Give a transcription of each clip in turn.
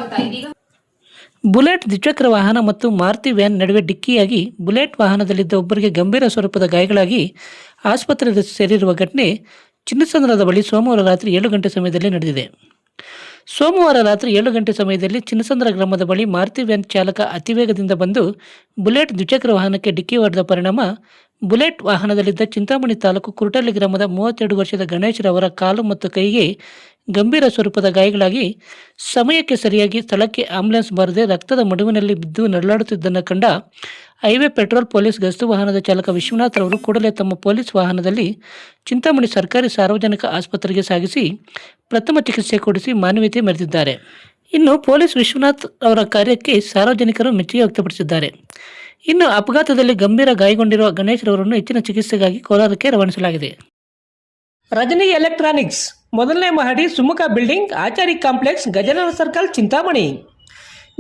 ಸ್ವಾಗತ. ಇದೀಗ ಬುಲೆಟ್ ದ್ವಿಚಕ್ರ ವಾಹನ ಮತ್ತು ಮಾರುತಿ ವ್ಯಾನ್ ನಡುವೆ ಡಿಕ್ಕಿಯಾಗಿ ಬುಲೆಟ್ ವಾಹನದಲ್ಲಿದ್ದ ಒಬ್ಬರಿಗೆ ಗಂಭೀರ ಸ್ವರೂಪದ ಗಾಯಗಳಾಗಿ ಆಸ್ಪತ್ರೆಗೆ ಸೇರಿರುವ ಘಟನೆ ಚಿನ್ನಸಂದ್ರದ ಬಳಿ ಸೋಮವಾರ ರಾತ್ರಿ 7 ಗಂಟೆ ಸಮಯದಲ್ಲಿ ನಡೆದಿದೆ. ಸೋಮವಾರ ರಾತ್ರಿ 7 ಗಂಟೆ ಸಮಯದಲ್ಲಿ ಚಿನ್ನಸಂದ್ರ ಗ್ರಾಮದ ಬಳಿ ಮಾರುತಿ ವ್ಯಾನ್ ಚಾಲಕ ಅತಿವೇಗದಿಂದ ಬಂದು ಬುಲೆಟ್ ದ್ವಿಚಕ್ರ ವಾಹನಕ್ಕೆ ಡಿಕ್ಕಿ ಹೊಡೆದ ಪರಿಣಾಮ ಬುಲೆಟ್ ವಾಹನದಲ್ಲಿದ್ದ ಚಿಂತಾಮಣಿ ತಾಲೂಕು ಕುರುಟಳ್ಳಿ ಗ್ರಾಮದ 32 ವರ್ಷದ ಗಣೇಶ್ರವರ ಕಾಲು ಮತ್ತು ಕೈಗೆ ಗಂಭೀರ ಸ್ವರೂಪದ ಗಾಯಗಳಾಗಿ ಸಮಯಕ್ಕೆ ಸರಿಯಾಗಿ ಸ್ಥಳಕ್ಕೆ ಆಂಬ್ಯುಲೆನ್ಸ್ ಬಾರದೆ ರಕ್ತದ ಮಡುವಿನಲ್ಲಿ ಬಿದ್ದು ನರಳಾಡುತ್ತಿದ್ದನ್ನು ಕಂಡ ಹೈವೇ ಪೆಟ್ರೋಲ್ ಪೊಲೀಸ್ ಗಸ್ತು ವಾಹನದ ಚಾಲಕ ವಿಶ್ವನಾಥ್ ರವರು ಕೂಡಲೇ ತಮ್ಮ ಪೊಲೀಸ್ ವಾಹನದಲ್ಲಿ ಚಿಂತಾಮಣಿ ಸರ್ಕಾರಿ ಸಾರ್ವಜನಿಕ ಆಸ್ಪತ್ರೆಗೆ ಸಾಗಿಸಿ ಪ್ರಥಮ ಚಿಕಿತ್ಸೆ ಕೊಡಿಸಿ ಮಾನವೀಯತೆ ಮೆರೆದಿದ್ದಾರೆ. ಇನ್ನು ಪೊಲೀಸ್ ವಿಶ್ವನಾಥ್ ಅವರ ಕಾರ್ಯಕ್ಕೆ ಸಾರ್ವಜನಿಕರು ಮೆಚ್ಚುಗೆ ವ್ಯಕ್ತಪಡಿಸಿದ್ದಾರೆ. ಇನ್ನು ಅಪಘಾತದಲ್ಲಿ ಗಂಭೀರ ಗಾಯಗೊಂಡಿರುವ ಗಣೇಶ್ ರವರನ್ನು ಹೆಚ್ಚಿನ ಚಿಕಿತ್ಸೆಗಾಗಿ ಕೋಲಾರಕ್ಕೆ ರವಾನಿಸಲಾಗಿದೆ. ರಜನಿ ಎಲೆಕ್ಟ್ರಾನಿಕ್ಸ್, ಮೊದಲನೇ ಮಹಡಿ, Sumukha building, Achari complex, Gajanana circle, Chintamani.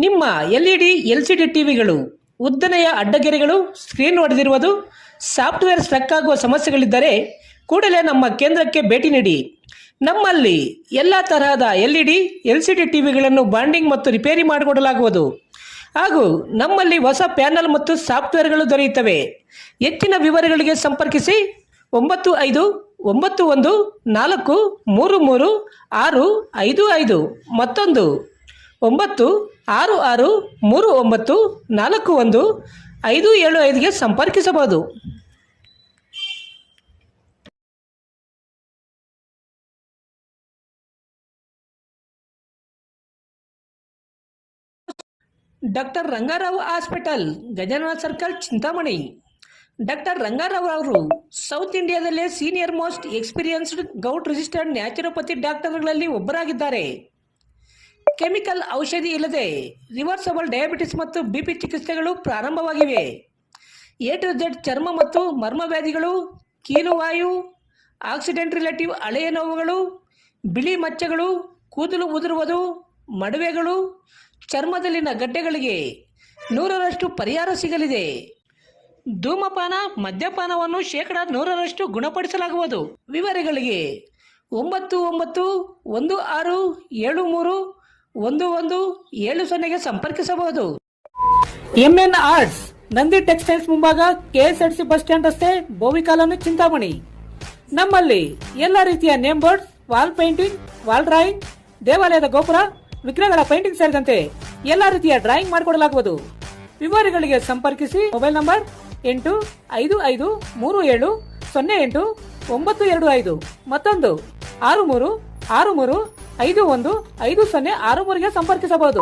ನಿಮ್ಮ ಎಲ್ಇಡಿ ಎಲ್ಸಿಡಿ ಟಿವಿಗಳು ಉದ್ದನೆಯ ಅಡ್ಡಗೆರೆಗಳು, ಸ್ಕ್ರೀನ್ ಒಡೆದಿರುವುದು, ಸಾಫ್ಟ್ವೇರ್ ಸ್ಟ್ರಕ್ ಆಗುವ ಸಮಸ್ಯೆಗಳಿದ್ದರೆ ಕೂಡಲೇ ನಮ್ಮ ಕೇಂದ್ರಕ್ಕೆ ಭೇಟಿ ನೀಡಿ. ನಮ್ಮಲ್ಲಿ ಎಲ್ಲ ತರಹದ ಎಲ್ಇಡಿ ಎಲ್ಸಿಡಿ ಟಿವಿಗಳನ್ನು ಬಾಂಡಿಂಗ್ ಮತ್ತು ರಿಪೇರಿ ಮಾಡಿಕೊಡಲಾಗುವುದು. ಹಾಗೂ ನಮ್ಮಲ್ಲಿ ಹೊಸ ಪ್ಯಾನಲ್ ಮತ್ತು ಸಾಫ್ಟ್ವೇರ್ಗಳು ದೊರೆಯುತ್ತವೆ. ಹೆಚ್ಚಿನ ವಿವರಗಳಿಗೆ ಸಂಪರ್ಕಿಸಿ 9514333655 ಮತ್ತೊಂದು 9663941575ಗೆ ಸಂಪರ್ಕಿಸಬಹುದು. Doctor Rangarao hospital, Gajanana circle, Chintamani. Doctor Rangarao ಅವರು ಸೌತ್ ಇಂಡಿಯಾದಲ್ಲೇ senior most experienced gout registered naturopathy ಡಾಕ್ಟರ್ಗಳಲ್ಲಿ ಒಬ್ಬರಾಗಿದ್ದಾರೆ. ಕೆಮಿಕಲ್ ಔಷಧಿ ಇಲ್ಲದೆ ರಿವರ್ಸಬಲ್ ಡಯಾಬಿಟಿಸ್ ಮತ್ತು ಬಿಪಿ ಚಿಕಿತ್ಸೆಗಳು ಪ್ರಾರಂಭವಾಗಿವೆ. A to Z ಚರ್ಮ ಮತ್ತು ಮರ್ಮ ವ್ಯಾಧಿಗಳು, ಕೀಲುವಾಯು, ಆಕ್ಸಿಡೆಂಟ್ ರಿಲೇಟಿವ್ ಹಳೆಯ ನೋವುಗಳು, ಬಿಳಿ ಮಚ್ಚೆಗಳು, ಕೂದಲು ಉದುರುವುದು, ಮಡುವೆಗಳು, ಚರ್ಮದಲ್ಲಿನ ಗಡ್ಡೆಗಳಿಗೆ 100ರಷ್ಟು ಪರಿಹಾರ ಸಿಗಲಿದೆ. ಧೂಮಪಾನ, ಮದ್ಯಪಾನವನ್ನು 100% ಗುಣಪಡಿಸಲಾಗುವುದು. ವಿವರಗಳಿಗೆ 9916731170ಗೆ ಸಂಪರ್ಕಿಸಬಹುದು. MN ಆರ್ಟ್ಸ್, ನಂದಿ ಟೆಕ್ಸ್ಟೈಲ್ಸ್ ಮುಂಭಾಗ, KSRTC ಬಸ್ ಸ್ಟ್ಯಾಂಡ್ ರಸ್ತೆ, ಬೋವಿ ಕಾಲೋನಿ, ಚಿಂತಾಮಣಿ. ನಮ್ಮಲ್ಲಿ ಎಲ್ಲ ರೀತಿಯ name boards, wall painting, wall drawing, ದೇವಾಲಯದ ಗೋಪುರ, ವಿಗ್ರಹಗಳ ಪೇಂಟಿಂಗ್ ಸೇರಿದಂತೆ ಎಲ್ಲ ರೀತಿಯ ಡ್ರಾಯಿಂಗ್ ಮಾಡಿಕೊಡಲಾಗುವುದು. ವಿವರಗಳಿಗೆ ಸಂಪರ್ಕಿಸಿ. ಮೊಬೈಲ್ ನಂಬರ್ 8553708925 ಮತ್ತೊಂದು 6363515063ಗೆ ಸಂಪರ್ಕಿಸಬಹುದು.